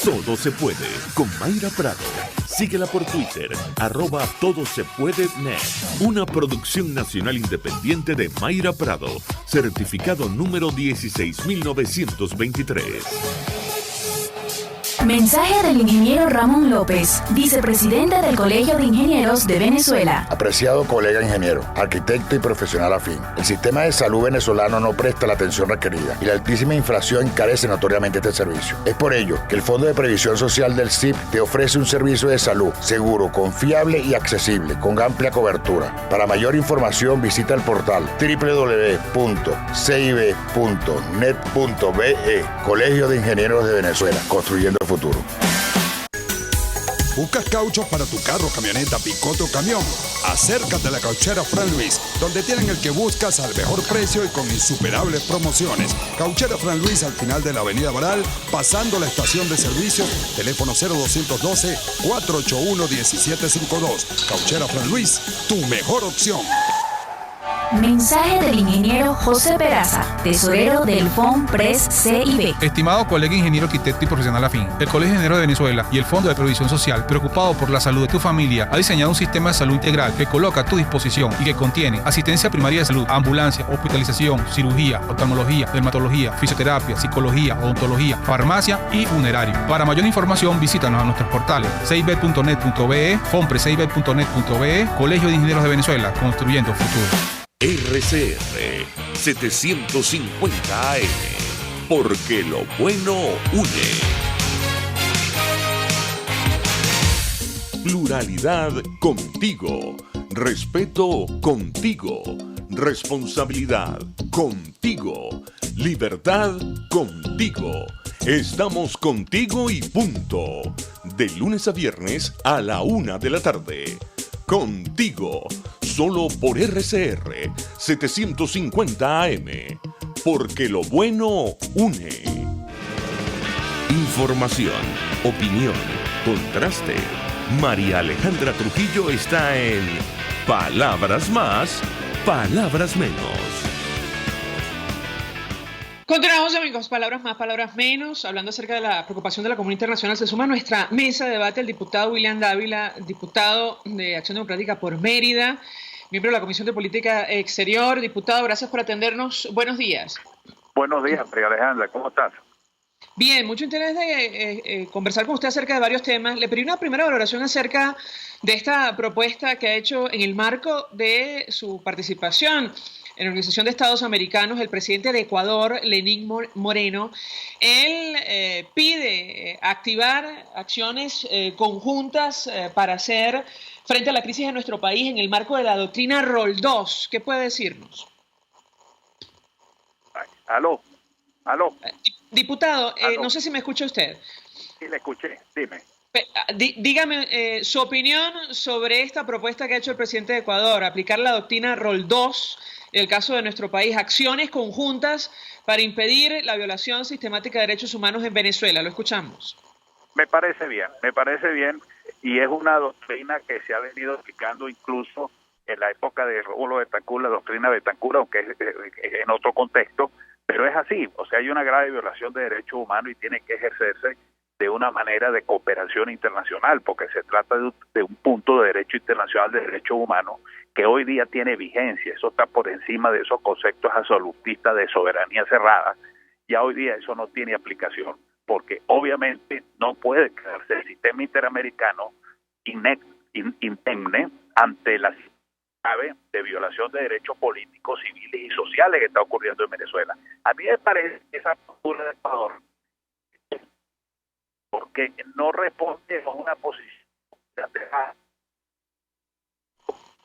Todo se puede con Mayra Prado. Síguela por Twitter, @todosepuedenet. Una producción nacional independiente de Mayra Prado, certificado número 16923. Mensaje del ingeniero Ramón López, vicepresidente del Colegio de Ingenieros de Venezuela. Apreciado colega ingeniero, arquitecto y profesional afín, el sistema de salud venezolano no presta la atención requerida y la altísima inflación encarece notoriamente este servicio. Es por ello que el Fondo de Previsión Social del CIP te ofrece un servicio de salud seguro, confiable y accesible, con amplia cobertura. Para mayor información visita el portal www.cib.net.be. Colegio de Ingenieros de Venezuela, construyendo el futuro. ¿Buscas cauchos para tu carro, camioneta, picote o camión? Acércate a la Cauchera Fran Luis, donde tienen el que buscas al mejor precio y con insuperables promociones. Cauchera Fran Luis al final de la Avenida Baral, pasando la estación de servicios, teléfono 0212-481-1752. Cauchera Fran Luis, tu mejor opción. Mensaje del ingeniero José Peraza, tesorero del FONPRES CIB. Estimado colega ingeniero, arquitecto y profesional afín, el Colegio de Ingenieros de Venezuela y el Fondo de Previsión Social, preocupado por la salud de tu familia, ha diseñado un sistema de salud integral que coloca a tu disposición y que contiene asistencia primaria de salud, ambulancia, hospitalización, cirugía, oftalmología, dermatología, fisioterapia, psicología, odontología, farmacia y funerario. Para mayor información, visítanos a nuestros portales cib.net.be, fonprescib.net.be, Colegio de Ingenieros de Venezuela, construyendo futuro. RCR 750 AM, porque lo bueno une. Pluralidad contigo, respeto contigo, responsabilidad contigo, libertad contigo. Estamos contigo y punto. De lunes a viernes a la 1 de la tarde. Contigo, solo por RCR 750 AM, porque lo bueno une. Información, opinión, contraste. María Alejandra Trujillo está en Palabras Más, Palabras Menos. Continuamos, amigos, palabras más, palabras menos, hablando acerca de la preocupación de la comunidad internacional. Se suma a nuestra mesa de debate el diputado William Dávila, diputado de Acción Democrática por Mérida, miembro de la Comisión de Política Exterior. Diputado, gracias por atendernos. Buenos días. Buenos días, María Alejandra, ¿cómo estás? Bien, mucho interés de conversar con usted acerca de varios temas. Le pedí una primera valoración acerca de esta propuesta que ha hecho en el marco de su participación en la Organización de Estados Americanos, el presidente de Ecuador, Lenín Moreno. Él pide activar acciones conjuntas para hacer frente a la crisis de nuestro país en el marco de la doctrina Roldós. ¿Qué puede decirnos? Aló. Diputado, no sé si me escucha usted. Sí, le escuché, dime. Dígame su opinión sobre esta propuesta que ha hecho el presidente de Ecuador, aplicar la doctrina Roldós en el caso de nuestro país, acciones conjuntas para impedir la violación sistemática de derechos humanos en Venezuela. Lo escuchamos. Me parece bien, y es una doctrina que se ha venido aplicando incluso en la época de Rómulo Betancourt, la doctrina Betancourt, aunque es en otro contexto, pero es así, o sea, hay una grave violación de derechos humanos y tiene que ejercerse de una manera de cooperación internacional, porque se trata de un punto de derecho internacional de derechos humanos que hoy día tiene vigencia. Eso está por encima de esos conceptos absolutistas de soberanía cerrada. Ya hoy día eso no tiene aplicación, porque obviamente no puede quedarse el sistema interamericano indemne ante la grave de violación de derechos políticos, civiles y sociales que está ocurriendo en Venezuela. A mí me parece que esa postura de Ecuador, porque no responde a una posición.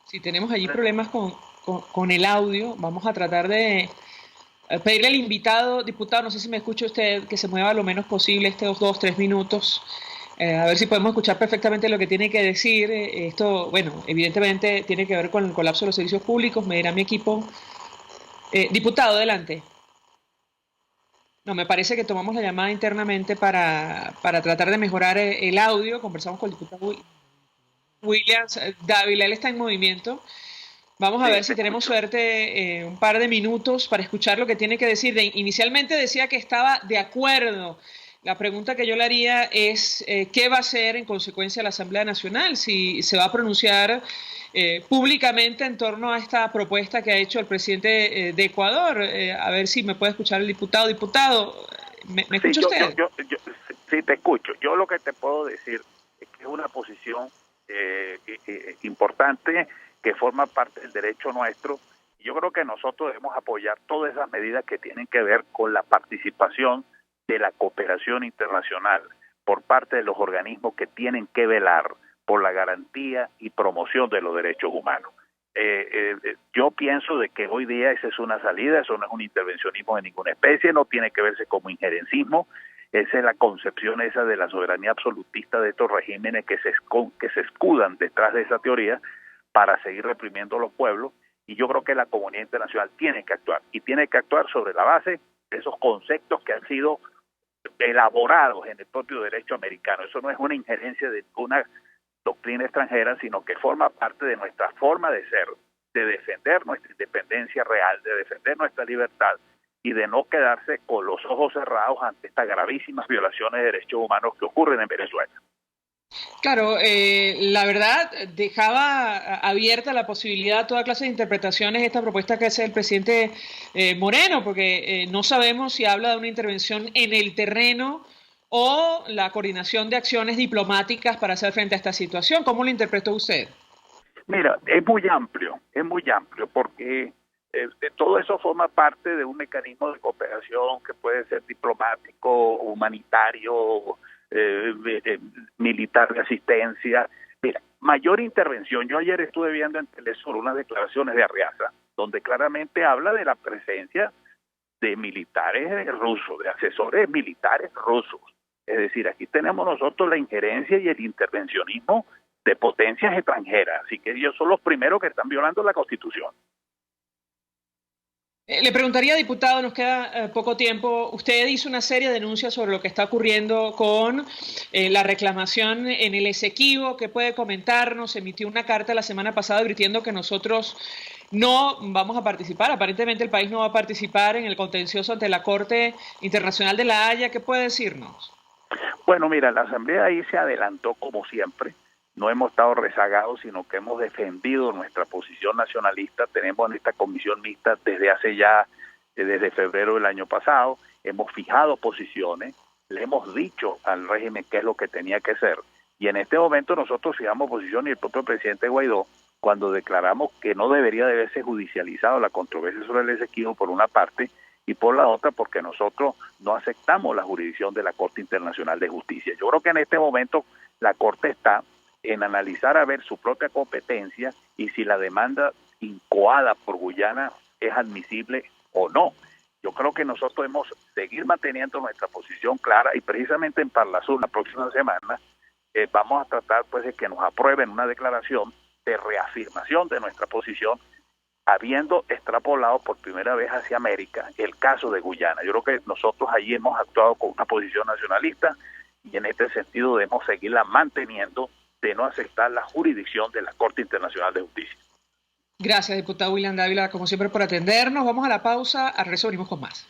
Si tenemos allí problemas con el audio, vamos a tratar de pedirle al invitado, diputado, no sé si me escucha usted, que se mueva lo menos posible estos 2-3 minutos, a ver si podemos escuchar perfectamente lo que tiene que decir. Esto, bueno, evidentemente tiene que ver con el colapso de los servicios públicos, me dirá mi equipo. Diputado, adelante. No, me parece que tomamos la llamada internamente para tratar de mejorar el audio. Conversamos con el diputado William Dávila, él está en movimiento. Vamos a ver si tenemos suerte, un par de minutos para escuchar lo que tiene que decir. Inicialmente decía que estaba de acuerdo la pregunta que yo le haría es ¿qué va a hacer en consecuencia la Asamblea Nacional? Si se va a pronunciar públicamente en torno a esta propuesta que ha hecho el presidente de Ecuador. A ver si me puede escuchar el diputado. Diputado, ¿me escucha usted? Sí, te escucho. Yo lo que te puedo decir es que es una posición importante que forma parte del derecho nuestro. Yo creo que nosotros debemos apoyar todas esas medidas que tienen que ver con la participación de la cooperación internacional por parte de los organismos que tienen que velar por la garantía y promoción de los derechos humanos. Yo pienso de que hoy día esa es una salida, eso no es un intervencionismo de ninguna especie, no tiene que verse como injerencismo, esa es la concepción esa de la soberanía absolutista de estos regímenes que se escudan detrás de esa teoría para seguir reprimiendo a los pueblos. Y yo creo que la comunidad internacional tiene que actuar, y tiene que actuar sobre la base de esos conceptos que han sido elaborados en el propio derecho americano. Eso no es una injerencia de una doctrina extranjera, sino que forma parte de nuestra forma de ser, de defender nuestra independencia real, de defender nuestra libertad y de no quedarse con los ojos cerrados ante estas gravísimas violaciones de derechos humanos que ocurren en Venezuela. Claro, la verdad dejaba abierta la posibilidad a toda clase de interpretaciones esta propuesta que hace el presidente Moreno, porque no sabemos si habla de una intervención en el terreno o la coordinación de acciones diplomáticas para hacer frente a esta situación. ¿Cómo lo interpretó usted? Mira, es muy amplio, porque todo eso forma parte de un mecanismo de cooperación que puede ser diplomático, humanitario, militar de asistencia. Mira, mayor intervención. Yo ayer estuve viendo en Telesur unas declaraciones de Arriaza, donde claramente habla de la presencia de militares rusos, de asesores militares rusos. Es decir, aquí tenemos nosotros la injerencia y el intervencionismo de potencias extranjeras. Así que ellos son los primeros que están violando la Constitución. Le preguntaría, diputado, nos queda poco tiempo. Usted hizo una serie de denuncias sobre lo que está ocurriendo con la reclamación en el Esequibo. ¿Qué puede comentarnos? Emitió una carta la semana pasada advirtiendo que nosotros no vamos a participar. Aparentemente el país no va a participar en el contencioso ante la Corte Internacional de la Haya. ¿Qué puede decirnos? Bueno, mira, la Asamblea ahí se adelantó como siempre. No hemos estado rezagados, sino que hemos defendido nuestra posición nacionalista. Tenemos en esta comisión mixta desde febrero del año pasado. Hemos fijado posiciones, le hemos dicho al régimen qué es lo que tenía que ser. Y en este momento nosotros fijamos posición, y el propio presidente Guaidó, cuando declaramos que no debería de haberse judicializado la controversia sobre el Esequibo por una parte, y por la otra porque nosotros no aceptamos la jurisdicción de la Corte Internacional de Justicia. Yo creo que en este momento la Corte está en analizar a ver su propia competencia y si la demanda incoada por Guyana es admisible o no. Yo creo que nosotros debemos seguir manteniendo nuestra posición clara, y precisamente en Parlasur la próxima semana vamos a tratar pues de que nos aprueben una declaración de reafirmación de nuestra posición, habiendo extrapolado por primera vez hacia América el caso de Guyana. Yo creo que nosotros allí hemos actuado con una posición nacionalista, y en este sentido debemos seguirla manteniendo, de no aceptar la jurisdicción de la Corte Internacional de Justicia. Gracias, diputado William Dávila, como siempre, por atendernos. Vamos a la pausa, al regreso venimos con más.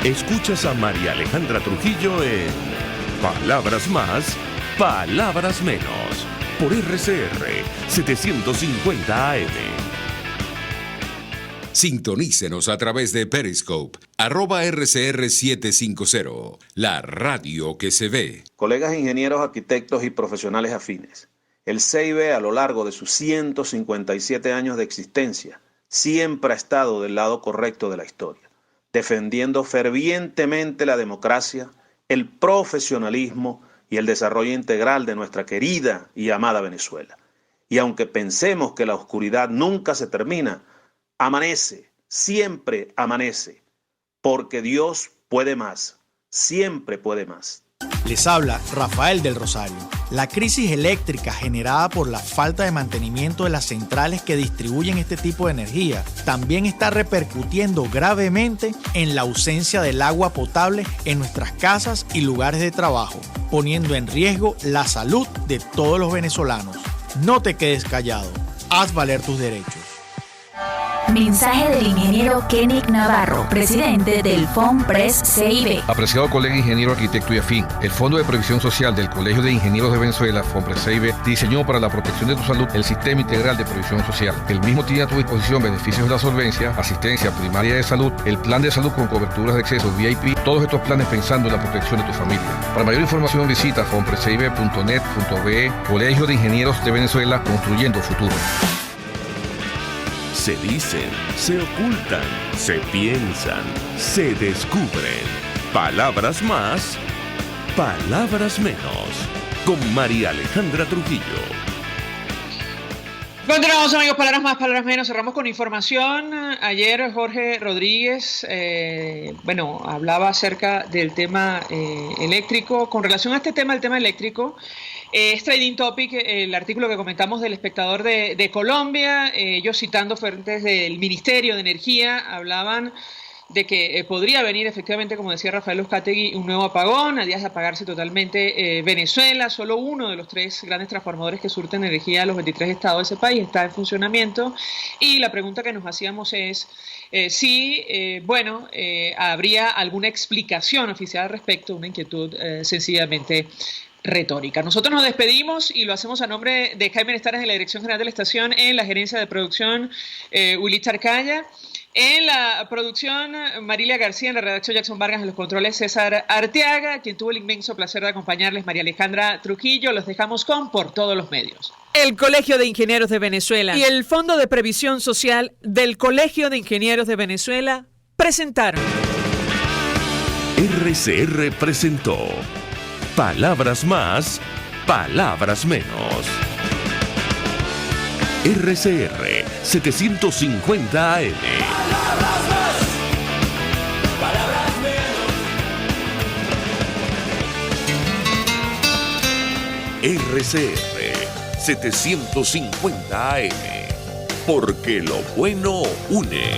Escuchas a María Alejandra Trujillo en Palabras Más, Palabras Menos, por RCR 750 AM. Sintonícenos a través de Periscope, @RCR750, la radio que se ve. Colegas ingenieros, arquitectos y profesionales afines, el CIB a lo largo de sus 157 años de existencia siempre ha estado del lado correcto de la historia, defendiendo fervientemente la democracia, el profesionalismo y el desarrollo integral de nuestra querida y amada Venezuela. Y aunque pensemos que la oscuridad nunca se termina, amanece, siempre amanece, porque Dios puede más, siempre puede más. Les habla Rafael del Rosario. La crisis eléctrica generada por la falta de mantenimiento de las centrales que distribuyen este tipo de energía también está repercutiendo gravemente en la ausencia del agua potable en nuestras casas y lugares de trabajo, poniendo en riesgo la salud de todos los venezolanos. No te quedes callado, haz valer tus derechos. Mensaje del ingeniero Kenick Navarro, presidente del FOMPRES CIB. Apreciado colega ingeniero, arquitecto y afín, el Fondo de Previsión Social del Colegio de Ingenieros de Venezuela, FOMPRES CIB, diseñó para la protección de tu salud el Sistema Integral de Previsión Social. El mismo tiene a tu disposición beneficios de la solvencia, asistencia primaria de salud, el plan de salud con coberturas de acceso VIP, todos estos planes pensando en la protección de tu familia. Para mayor información visita fomprescib.net.be, Colegio de Ingenieros de Venezuela, construyendo futuro. Se dicen, se ocultan, se piensan, se descubren. Palabras más, palabras menos. Con María Alejandra Trujillo. Continuamos, amigos, palabras más, palabras menos. Cerramos con información. Ayer Jorge Rodríguez, hablaba acerca del tema eléctrico. Con relación a este tema, el tema eléctrico, es trending topic el artículo que comentamos del Espectador de Colombia. Ellos, citando fuentes del Ministerio de Energía, hablaban de que podría venir efectivamente, como decía Rafael Uzcategui, un nuevo apagón, a días de apagarse totalmente Venezuela. Solo uno de los 3 grandes transformadores que surten energía a los 23 estados de ese país está en funcionamiento. Y la pregunta que nos hacíamos es si habría alguna explicación oficial al respecto, una inquietud sencillamente retórica. Nosotros nos despedimos y lo hacemos a nombre de Jaime Estares en la Dirección General de la Estación, en la gerencia de producción Willy Charcaya, en la producción Marilia García, en la redacción Jackson Vargas, en los controles César Arteaga, quien tuvo el inmenso placer de acompañarles, María Alejandra Trujillo. Los dejamos con Por Todos los Medios. El Colegio de Ingenieros de Venezuela y el Fondo de Previsión Social del Colegio de Ingenieros de Venezuela presentaron. RCR presentó Palabras más, palabras menos. RCR 750 AM. Palabras más, palabras menos. RCR 750 AM. Porque lo bueno une.